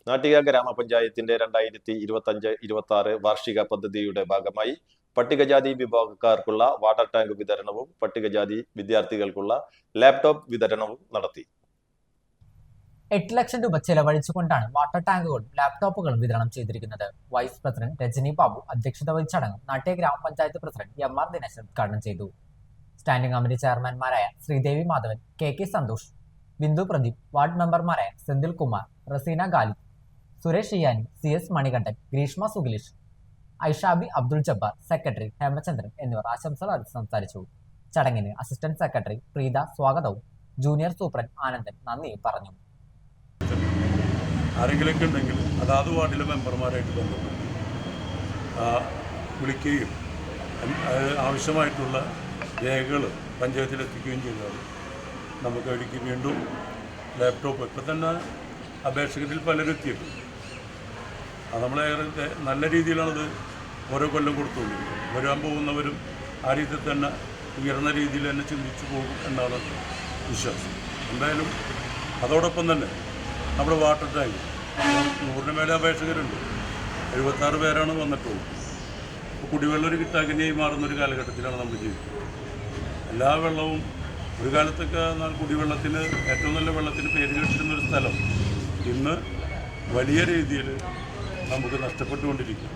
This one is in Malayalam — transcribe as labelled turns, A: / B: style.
A: നാട്ടിക ഗ്രാമപഞ്ചായത്തിന്റെ 2025-26 വാർഷിക പദ്ധതിയുടെ ഭാഗമായി പട്ടികജാതി വിഭാഗക്കാർക്കുള്ള വാട്ടർ ടാങ്ക് വിതരണവും പട്ടികജാതി വിദ്യാർത്ഥികൾക്കുള്ള ലാപ്ടോപ്പ് വിതരണവും നടത്തി.
B: 8 ലക്ഷം രൂപ ചെലവഴിച്ചുകൊണ്ടാണ് വാട്ടർ ടാങ്കുകളും ലാപ്ടോപ്പുകളും വിതരണം ചെയ്തിരിക്കുന്നത്. വൈസ് പ്രസിഡന്റ് രജനി ബാബു അധ്യക്ഷത വഹിച്ച ചടങ്ങ് നാട്ടിക ഗ്രാമപഞ്ചായത്ത് പ്രസിഡന്റ് MR ദിനേശൻ ഉദ്ഘാടനം ചെയ്തു. സ്റ്റാൻഡിംഗ് കമ്മിറ്റി ചെയർമാൻമാരായ ശ്രീദേവി മാധവൻ, KK സന്തോഷ്, ബിന്ദു പ്രദീപ്, വാർഡ് മെമ്പർമാരായ സെന്തിൽ കുമാർ, റസീന ഗാലി, സുരേഷ് ഇയാനി, CS മണികണ്ഠൻ, ഗ്രീഷ്മ സുഗിലേഷ്, ഐഷാബി അബ്ദുൾ ജബ്ബാർ, സെക്രട്ടറി ഹേമചന്ദ്രൻ എന്നിവർ ആശംസകൾ സംസാരിച്ചു. ചടങ്ങിന് അസിസ്റ്റന്റ് സെക്രട്ടറി പ്രീത സ്വാഗതവും ജൂനിയർ സൂപ്രണ്ട് ആനന്ദൻ നന്ദിയും പറഞ്ഞു.
C: ആരെങ്കിലൊക്കെ ഉണ്ടെങ്കിൽ അതാത് വാർഡിലെ മെമ്പർമാരായിട്ട് ബന്ധപ്പെട്ട് വിളിക്കുകയും ആവശ്യമായിട്ടുള്ള രേഖകൾ പഞ്ചായത്തിലെത്തിക്കുകയും ചെയ്താൽ നമുക്ക് ഇടയ്ക്ക് വീണ്ടും ലാപ്ടോപ്പ് ഇപ്പം തന്നെ അപേക്ഷകരിൽ പലരും എത്തിയിട്ടുണ്ട്. അത് നമ്മളേറെ നല്ല രീതിയിലാണത് ഓരോ കൊല്ലം കൊടുത്തുകൊണ്ടിരിക്കുന്നത്. വരാൻ പോകുന്നവരും ആ രീതിയിൽ തന്നെ ഉയർന്ന രീതിയിൽ തന്നെ ചിന്തിച്ചു പോകും എന്നാണ് വിശ്വാസം. എന്തായാലും അതോടൊപ്പം തന്നെ നമ്മുടെ വാട്ടർ ടാങ്ക് 100-ന് മേലെ അപേക്ഷകരുണ്ട്. 76 പേരാണ് വന്നിട്ടുള്ളത്. അപ്പോൾ കുടിവെള്ളം ഒരു കിട്ടാക്കിനെയായി മാറുന്നൊരു കാലഘട്ടത്തിലാണ് നമ്മൾ ജീവിക്കുന്നത്. എല്ലാ വെള്ളവും ഒരു കാലത്തൊക്കെ കുടിവെള്ളത്തിന് ഏറ്റവും നല്ല വെള്ളത്തിന് പേര് കേട്ടിരുന്നൊരു സ്ഥലം ഇന്ന് വലിയ രീതിയിൽ നമുക്ക് നഷ്ടപ്പെട്ടുകൊണ്ടിരിക്കും.